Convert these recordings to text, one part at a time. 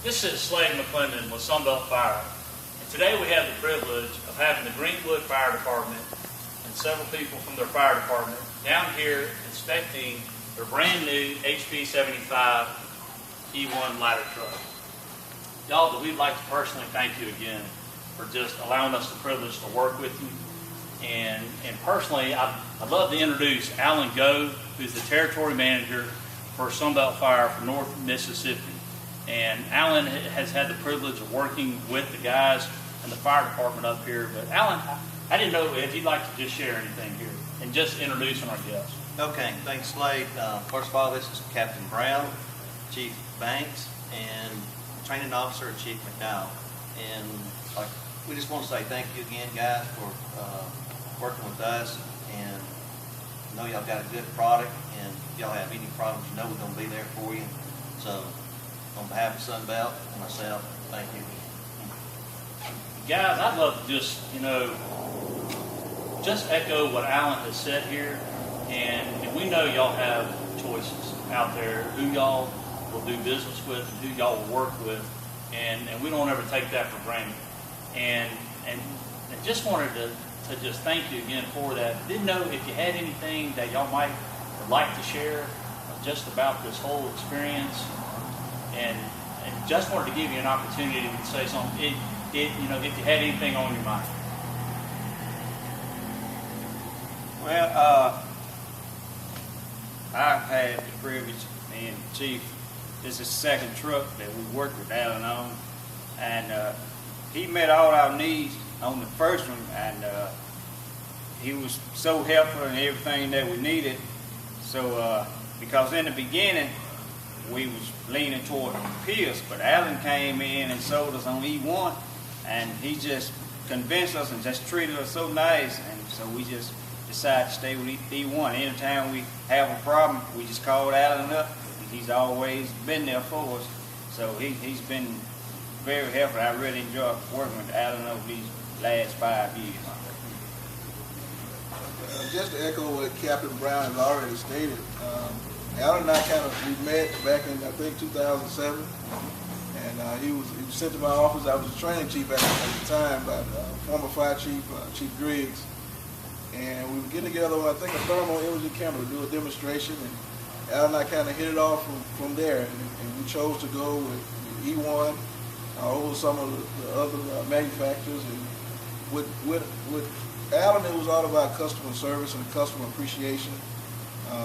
This is Slade McClendon with Sunbelt Fire. And today we have the privilege of having the Greenwood Fire Department and several people from their fire department down here inspecting their brand new HP 75 E1 ladder truck. Y'all, we'd like to personally thank you again for just allowing us the privilege to work with you. And personally, I'd love to introduce Alan Gove, who's the territory manager for Sunbelt Fire for North Mississippi. And Alan has had the privilege of working with the guys in the fire department up here. But Alan, I didn't know if you'd like to just share anything here and just introducing our guests. Okay, thanks, Slade. First of all, this is Captain Brown, Chief Banks, and Training Officer Chief McDowell. And we just want to say thank you again, guys, for working with us. And I know y'all got a good product, and if y'all have any problems, you know we're going to be there for you. So, on behalf of Sunbelt and myself, thank you. Guys, I'd love to just, just echo what Alan has said here. And we know y'all have choices out there, who y'all will do business with and who y'all will work with. And we don't ever take that for granted. And just wanted to just thank you again for that. Didn't know if you had anything that y'all might like to share just about this whole experience. And just wanted to give you an opportunity to say something, if you had anything on your mind. Well, I've had the privilege, and Chief, this is the second truck that we worked with Alan on, and he met all our needs on the first one, and he was so helpful in everything that we needed. So, because in the beginning, we was leaning toward Pierce, but Alan came in and sold us on E1, and he just convinced us and just treated us so nice, and so we just decided to stay with E1. Anytime we have a problem, we just called Alan up, and he's always been there for us. So he's been very helpful. I really enjoyed working with Alan over these last 5 years. Just to echo what Captain Brown has already stated, Alan and I we met back in, I think, 2007, and he was sent to my office. I was a training chief at the time by former fire chief, Chief Griggs, and we were getting together on, I think, a thermal imaging camera to do a demonstration, and Alan and I kind of hit it off from there, and we chose to go with E1 over some of the other manufacturers. And with Alan, it was all about customer service and customer appreciation.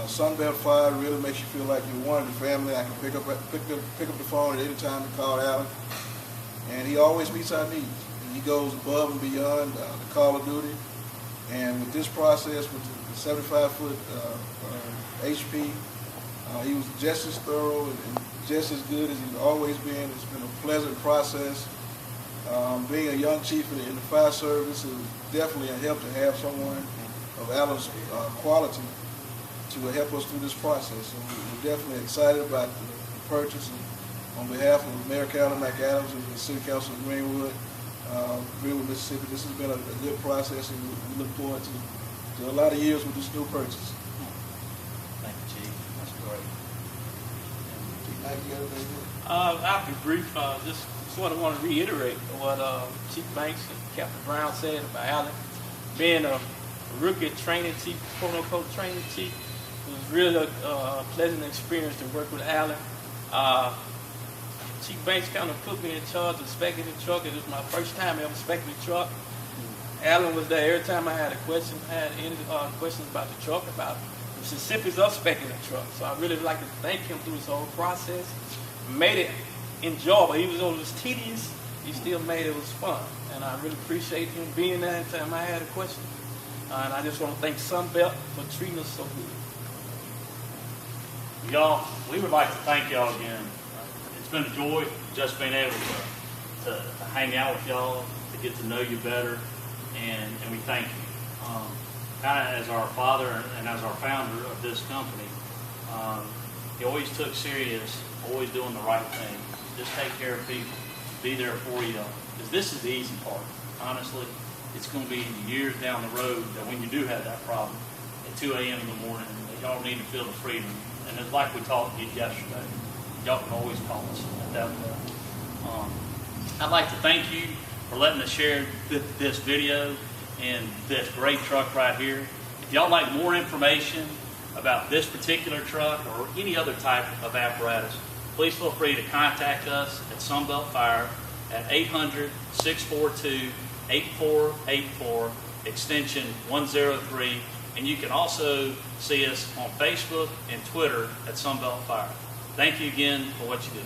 Sunbelt Fire really makes you feel like you're one of the family. I can pick up the phone at any time to call Alan, and he always meets our needs. And he goes above and beyond the call of duty. And with this process, with the 75-foot HP, he was just as thorough and just as good as he's always been. It's been a pleasant process. Being a young chief in the fire service is definitely a help to have someone of Alan's quality to help us through this process. So we're definitely excited about the purchase. And on behalf of Mayor Carolyn McAdams and the City Council of Greenwood, Mississippi, this has been a good process, and we look forward to a lot of years with this new purchase. Thank you, Chief. That's great. Thank you. I'll be brief. Just sort of want to reiterate what Chief Banks and Captain Brown said about Alan being a rookie training chief, quote-unquote training chief. It was really a pleasant experience to work with Alan. Chief Banks kind of put me in charge of inspecting the truck. It was my first time ever inspecting the truck. Alan was there every time I had a question. I had any questions about the truck, about the specifics of inspecting the truck. So I really would like to thank him through this whole process. Made it enjoyable. Even though it was tedious, he still made it was fun. And I really appreciate him being there every time I had a question. And I just want to thank Sunbelt for treating us so good. Y'all, we would like to thank y'all again. It's been a joy just being able to hang out with y'all, to get to know you better, and we thank you. Kind of as our father and as our founder of this company, he always took serious, always doing the right thing. Just take care of people, be there for you, because this is the easy part. Honestly, it's going to be years down the road that when you do have that problem at 2 a.m. in the morning, that y'all need to feel the freedom. And it's like we talked yesterday, y'all can always call us at that point. I'd like to thank you for letting us share this video and this great truck right here. If y'all like more information about this particular truck or any other type of apparatus, please feel free to contact us at Sunbelt Fire at 800-642-8484, extension 103. And you can also see us on Facebook and Twitter at Sunbelt Fire. Thank you again for what you do.